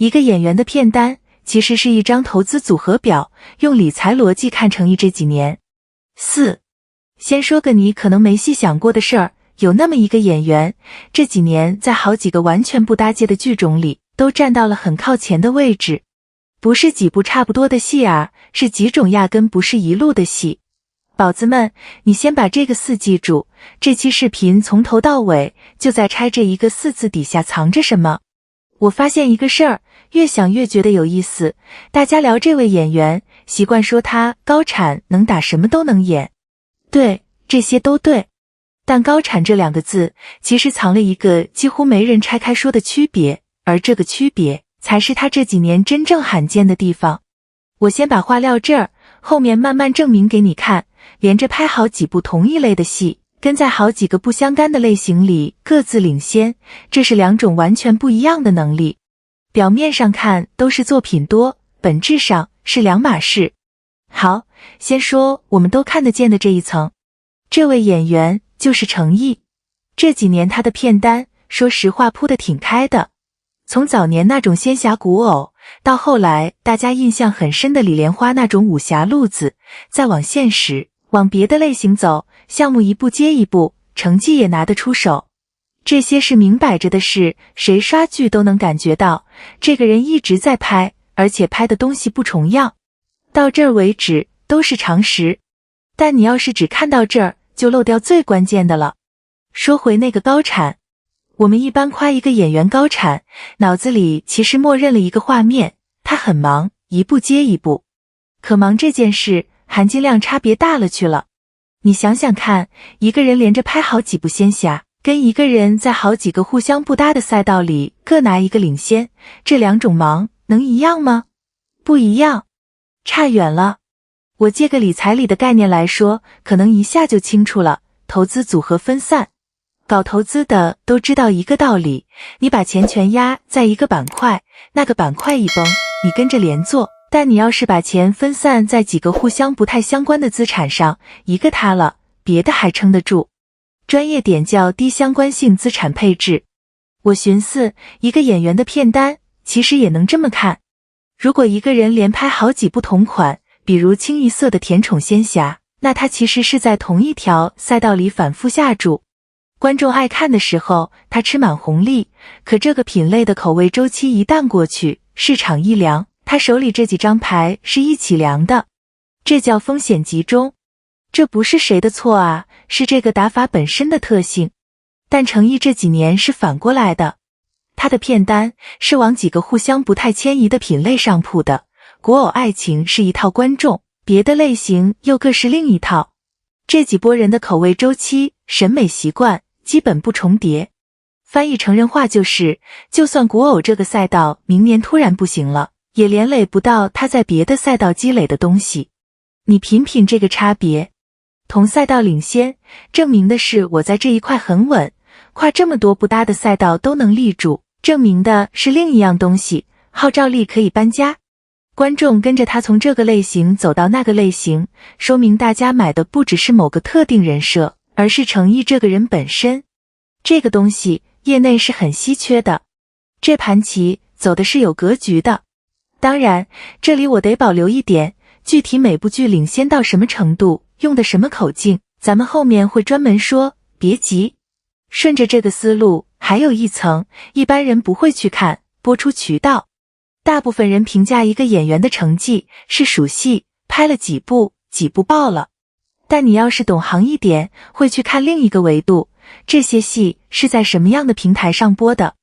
一个演员的片单其实是一张投资组合表，用理财逻辑看成毅这几年。4. 先说个你可能没细想过的事儿，有那么一个演员，这几年在好几个完全不搭界的剧种里都站到了很靠前的位置。不是几部差不多的戏啊，是几种压根不是一路的戏。宝子们，你先把这个4记住，这期视频从头到尾就在拆这一个4字底下藏着什么。我发现一个事儿，越想越觉得有意思。大家聊这位演员，习惯说他高产能打，什么都能演。对，这些都对。但高产这2个字其实藏了一个几乎没人拆开说的区别，而这个区别才是他这几年真正罕见的地方。我先把话撂这儿，后面慢慢证明给你看。连着拍好几部同一类的戏，跟在好几个不相干的类型里各自领先，这是2种完全不一样的能力。表面上看都是作品多，本质上是2码事。好，先说我们都看得见的这一层。这位演员就是程毅。这几年他的片单，说实话铺得挺开的。从早年那种仙侠古偶，到后来大家印象很深的李莲花那种武侠路子，再往现实，往别的类型走，项目一部接一部，成绩也拿得出手。这些是明摆着的事，谁刷剧都能感觉到，这个人一直在拍，而且拍的东西不重样。到这儿为止都是常识，但你要是只看到这儿，就漏掉最关键的了。说回那个高产，我们一般夸一个演员高产，脑子里其实默认了一个画面，他很忙，一部接一部。可忙这件事含金量差别大了去了。你想想看，一个人连着拍好几部仙侠，跟一个人在好几个互相不搭的赛道里各拿一个领先，这2种忙能一样吗？不一样，差远了。我借个理财里的概念来说，可能一下就清楚了。投资组合分散，搞投资的都知道一个道理，你把钱全压在一个板块，那个板块一崩，你跟着连坐。但你要是把钱分散在几个互相不太相关的资产上，一个塌了，别的还撑得住。专业点叫低相关性资产配置。我寻思，一个演员的片单其实也能这么看。如果一个人连拍好几部同款，比如清一色的甜宠仙侠，那他其实是在同一条赛道里反复下注。观众爱看的时候，他吃满红利，可这个品类的口味周期一旦过去，市场一凉，他手里这几张牌是一起凉的，这叫风险集中。这不是谁的错啊，是这个打法本身的特性。但程毅这几年是反过来的，他的片单是往几个互相不太迁移的品类上铺的，古偶爱情是一套观众，别的类型又各是另一套。这几波人的口味周期、审美习惯基本不重叠。翻译成人话就是，就算古偶这个赛道明年突然不行了，也连累不到他在别的赛道积累的东西。你品品这个差别，同赛道领先，证明的是我在这一块很稳，跨这么多不搭的赛道都能立住，证明的是另一样东西，号召力可以搬家。观众跟着他从这个类型走到那个类型，说明大家买的不只是某个特定人设，而是程毅这个人本身。这个东西业内是很稀缺的，这盘棋走的是有格局的。当然，这里我得保留一点，具体每部剧领先到什么程度，用的什么口径，咱们后面会专门说，别急。顺着这个思路，还有一层，一般人不会去看播出渠道。大部分人评价一个演员的成绩是属戏，拍了几部爆了。但你要是懂行一点，会去看另一个维度，这些戏是在什么样的平台上播的。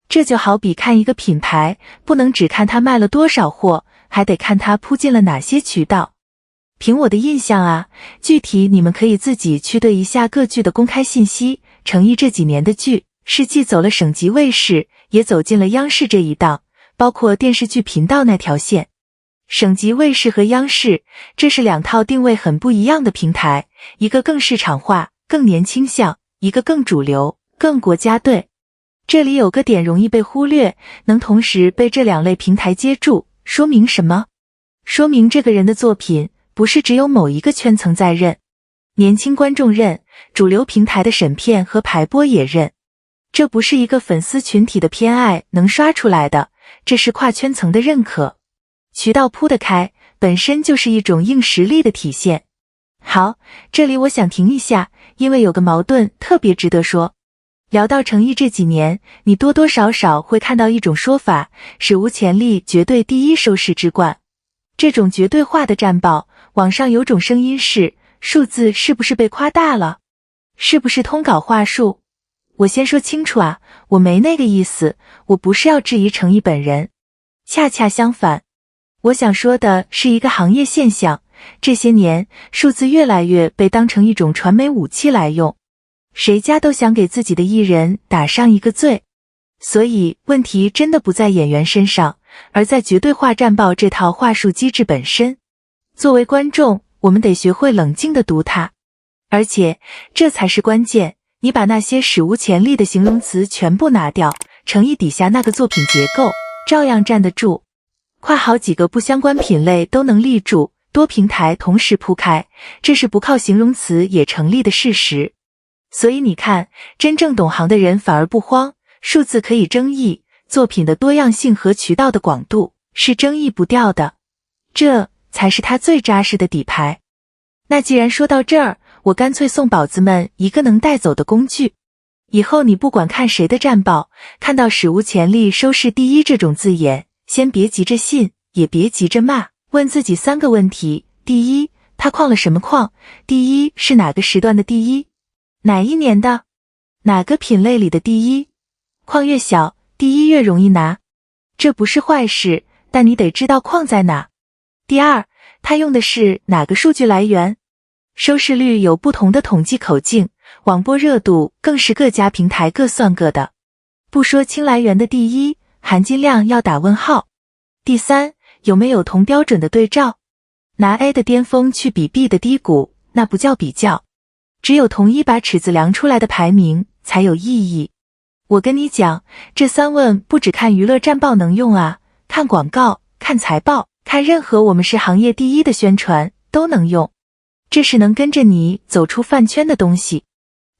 这就好比看一个品牌，不能只看它卖了多少货，还得看它铺进了哪些渠道。凭我的印象啊，具体你们可以自己去对一下各剧的公开信息。程毅这几年的剧是既走了省级卫视，也走进了央视这一档，包括电视剧频道那条线。省级卫视和央视，这是2套定位很不一样的平台，一个更市场化，更年轻向，一个更主流，更国家队。这里有个点容易被忽略，能同时被这2类平台接住，说明什么？说明这个人的作品不是只有某一个圈层在认，年轻观众认，主流平台的审片和排播也认。这不是一个粉丝群体的偏爱能刷出来的，这是跨圈层的认可。渠道铺得开，本身就是一种硬实力的体现。好，这里我想停一下，因为有个矛盾特别值得说。聊到诚毅这几年，你多多少少会看到一种说法，史无前例绝对第一收视之冠。这种绝对化的战报，网上有种声音是，数字是不是被夸大了？是不是通稿话术？我先说清楚啊，我没那个意思，我不是要质疑诚毅本人。恰恰相反，我想说的是一个行业现象，这些年数字越来越被当成一种传媒武器来用。谁家都想给自己的艺人打上一个罪，所以问题真的不在演员身上，而在绝对化战报这套话术机制本身。作为观众，我们得学会冷静地读它，而且这才是关键，你把那些史无前例的形容词全部拿掉，诚毅底下那个作品结构照样站得住，跨好几个不相关品类都能立住，多平台同时铺开，这是不靠形容词也成立的事实。所以你看，真正懂行的人反而不慌，数字可以争议，作品的多样性和渠道的广度是争议不掉的，这才是它最扎实的底牌。那既然说到这儿，我干脆送宝子们一个能带走的工具。以后你不管看谁的战报，看到史无前例收视第一这种字眼，先别急着信，也别急着骂，问自己3个问题。第一，他矿了什么矿？第一是哪个时段的第一？哪一年的？哪个品类里的第一？矿越小，第一越容易拿。这不是坏事，但你得知道矿在哪。第二，他用的是哪个数据来源？收视率有不同的统计口径，网播热度更是各家平台各算各的。不说清来源的第一，含金量要打问号。第三，有没有同标准的对照？拿 A 的巅峰去比 B 的低谷，那不叫比较。只有统一把尺子量出来的排名才有意义。我跟你讲，这3问不只看娱乐战报能用啊，看广告、看财报、看任何我们是行业第一的宣传都能用。这是能跟着你走出饭圈的东西。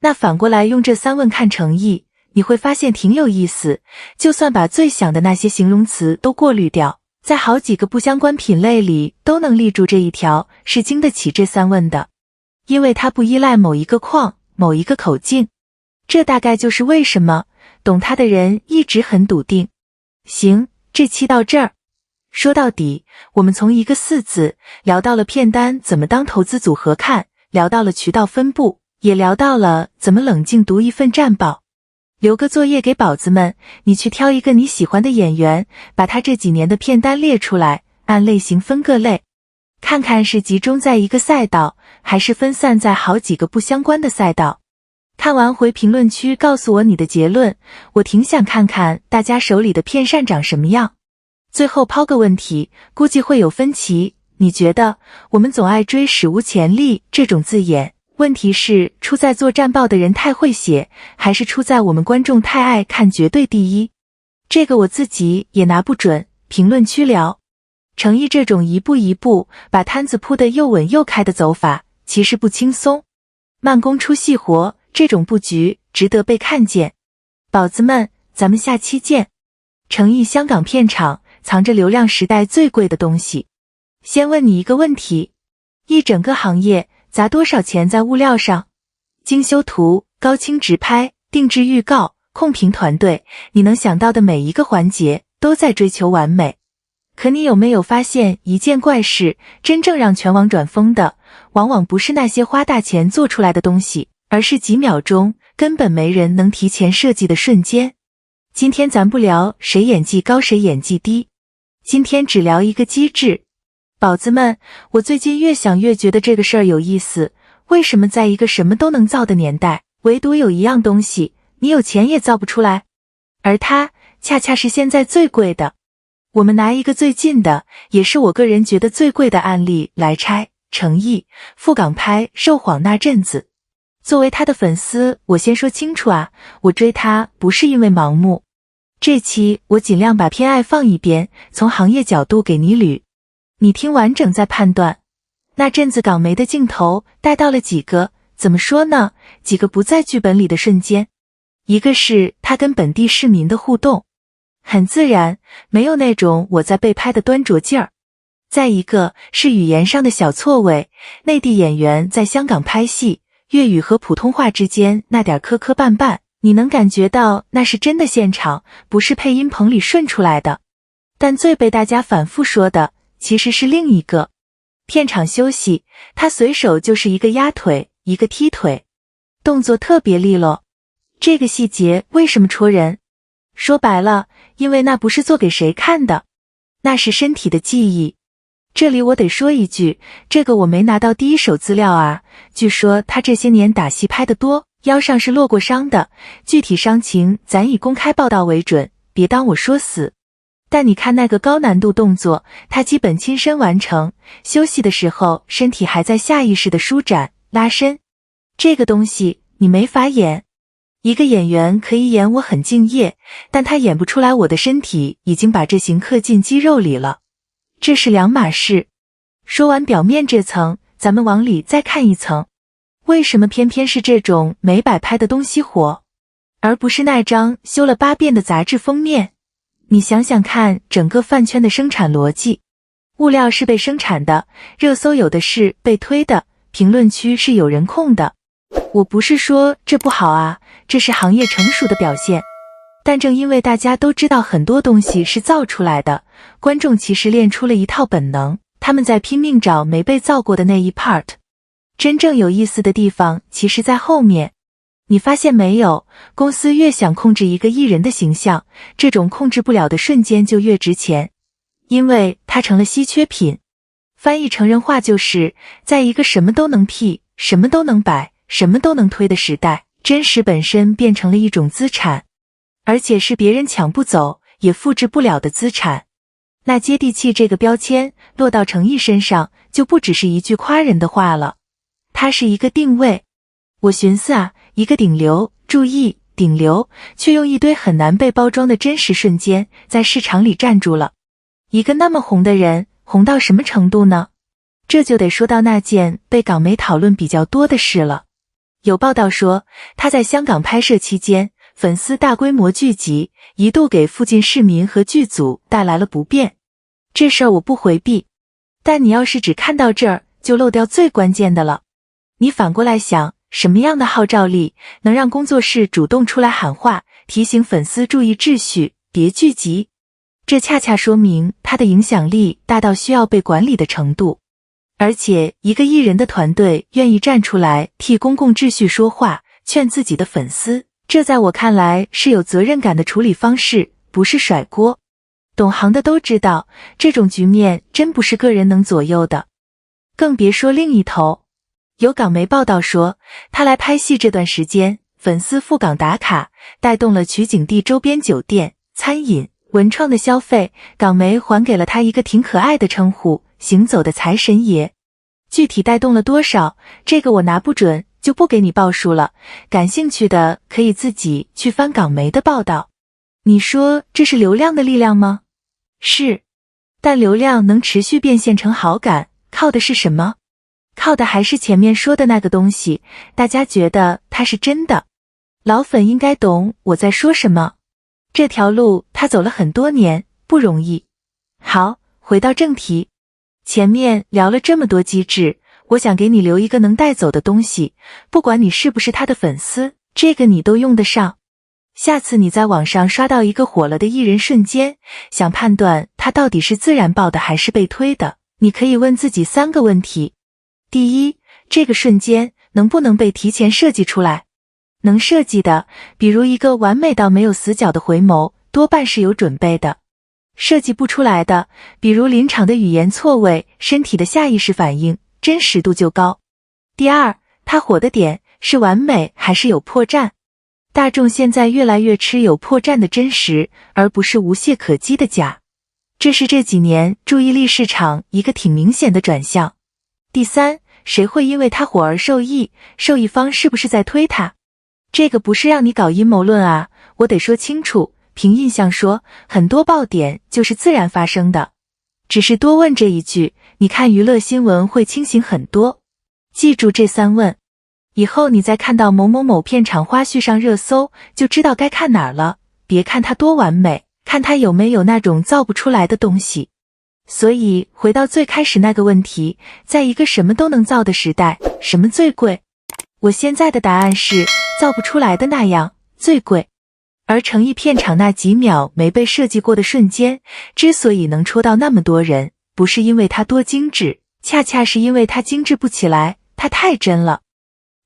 那反过来用这3问看诚意，你会发现挺有意思，就算把最响的那些形容词都过滤掉，在好几个不相关品类里都能立住这一条，是经得起这3问的。因为它不依赖某一个矿、某一个口径，这大概就是为什么懂它的人一直很笃定。行，这期到这儿。说到底，我们从一个4字聊到了片单怎么当投资组合看，聊到了渠道分布，也聊到了怎么冷静读一份战报。留个作业给宝子们，你去挑一个你喜欢的演员，把他这几年的片单列出来，按类型分个类。看看是集中在一个赛道，还是分散在好几个不相关的赛道。看完回评论区告诉我你的结论，我挺想看看大家手里的片扇长什么样。最后抛个问题，估计会有分歧，你觉得我们总爱追史无前例这种字眼，问题是出在做战报的人太会写，还是出在我们观众太爱看绝对第一？这个我自己也拿不准，评论区聊。诚毅这种一步一步把摊子铺得又稳又开的走法，其实不轻松。慢工出细活，这种布局值得被看见。宝子们，咱们下期见。诚毅香港片场藏着流量时代最贵的东西。先问你一个问题，一整个行业砸多少钱在物料上？精修图、高清直拍、定制预告、控评团队，你能想到的每一个环节都在追求完美。可你有没有发现一件怪事，真正让全网转疯的，往往不是那些花大钱做出来的东西，而是几秒钟根本没人能提前设计的瞬间。今天咱不聊谁演技高谁演技低，今天只聊一个机制。宝子们，我最近越想越觉得这个事儿有意思，为什么在一个什么都能造的年代，唯独有一样东西，你有钱也造不出来？而它恰恰是现在最贵的。我们拿一个最近的，也是我个人觉得最贵的案例来拆。诚毅赴港拍受谎那阵子，作为他的粉丝，我先说清楚啊，我追他不是因为盲目。这期我尽量把偏爱放一边，从行业角度给你捋，你听完整再判断。那阵子港媒的镜头带到了几个，怎么说呢？几个不在剧本里的瞬间。一个是他跟本地市民的互动，很自然，没有那种我在被拍的端着劲儿。再一个是语言上的小错位，内地演员在香港拍戏，粤语和普通话之间那点磕磕绊绊，你能感觉到那是真的现场，不是配音棚里顺出来的。但最被大家反复说的，其实是另一个。片场休息，他随手就是一个压腿，一个踢腿，动作特别利落。这个细节为什么戳人？说白了，因为那不是做给谁看的，那是身体的记忆。这里我得说一句，这个我没拿到第一手资料啊，据说他这些年打戏拍得多，腰上是落过伤的，具体伤情咱以公开报道为准，别当我说死。但你看那个高难度动作，他基本亲身完成，休息的时候身体还在下意识的舒展拉伸，这个东西你没法演。一个演员可以演我很敬业，但他演不出来我的身体已经把这型刻进肌肉里了，这是两码事。说完表面这层，咱们往里再看一层，为什么偏偏是这种没摆拍的东西火，而不是那张修了8遍的杂志封面？你想想看，整个饭圈的生产逻辑，物料是被生产的，热搜有的是被推的，评论区是有人控的。我不是说这不好啊，这是行业成熟的表现。但正因为大家都知道很多东西是造出来的，观众其实练出了一套本能，他们在拼命找没被造过的那一 part。 真正有意思的地方其实在后面。你发现没有，公司越想控制一个艺人的形象，这种控制不了的瞬间就越值钱，因为它成了稀缺品。翻译成人话就是，在一个什么都能 P、什么都能摆、什么都能推的时代，真实本身变成了一种资产，而且是别人抢不走也复制不了的资产。那接地气这个标签落到程毅身上，就不只是一句夸人的话了，它是一个定位。我寻思啊，一个顶流，注意顶流，却用一堆很难被包装的真实瞬间在市场里站住了。一个那么红的人，红到什么程度呢？这就得说到那件被港媒讨论比较多的事了。有报道说，他在香港拍摄期间，粉丝大规模聚集，一度给附近市民和剧组带来了不便。这事儿我不回避，但你要是只看到这儿，就漏掉最关键的了。你反过来想，什么样的号召力能让工作室主动出来喊话，提醒粉丝注意秩序，别聚集？这恰恰说明他的影响力大到需要被管理的程度。而且一个艺人的团队愿意站出来替公共秩序说话，劝自己的粉丝，这在我看来是有责任感的处理方式，不是甩锅。懂行的都知道，这种局面真不是个人能左右的。更别说另一头，有港媒报道说，他来拍戏这段时间，粉丝赴港打卡，带动了取景地周边酒店、餐饮、文创的消费，港媒还给了他一个挺可爱的称呼，行走的财神爷。具体带动了多少，这个我拿不准，就不给你报数了，感兴趣的可以自己去翻港媒的报道。你说这是流量的力量吗？是，但流量能持续变现成好感，靠的是什么？靠的还是前面说的那个东西，大家觉得它是真的。老粉应该懂我在说什么。这条路他走了很多年，不容易。好，回到正题，前面聊了这么多机制，我想给你留一个能带走的东西，不管你是不是他的粉丝，这个你都用得上。下次你在网上刷到一个火了的艺人瞬间，想判断他到底是自然爆的还是被推的，你可以问自己3个问题。第一，这个瞬间能不能被提前设计出来？能设计的，比如一个完美到没有死角的回眸，多半是有准备的。设计不出来的，比如临场的语言错位，身体的下意识反应，真实度就高。第二，它火的点是完美还是有破绽？大众现在越来越吃有破绽的真实，而不是无懈可击的假。这是这几年注意力市场一个挺明显的转向。第三，谁会因为它火而受益？受益方是不是在推它？这个不是让你搞阴谋论啊，我得说清楚，凭印象说，很多爆点就是自然发生的。只是多问这一句，你看娱乐新闻会清醒很多。记住这3问，以后你再看到某某某片场花絮上热搜，就知道该看哪儿了。别看它多完美，看他有没有那种造不出来的东西。所以回到最开始那个问题，在一个什么都能造的时代，什么最贵？我现在的答案是造不出来的那样最贵。而诚意片场那几秒没被设计过的瞬间，之所以能戳到那么多人，不是因为它多精致，恰恰是因为它精致不起来，它太真了。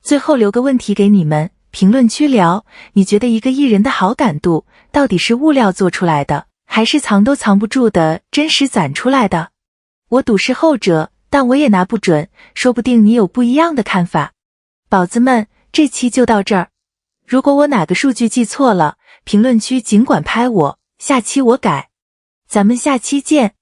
最后留个问题给你们，评论区聊，你觉得一个艺人的好感度到底是物料做出来的，还是藏都藏不住的真实攒出来的？我赌是后者，但我也拿不准，说不定你有不一样的看法。宝子们，这期就到这儿。如果我哪个数据记错了，评论区尽管拍我，下期我改。咱们下期见。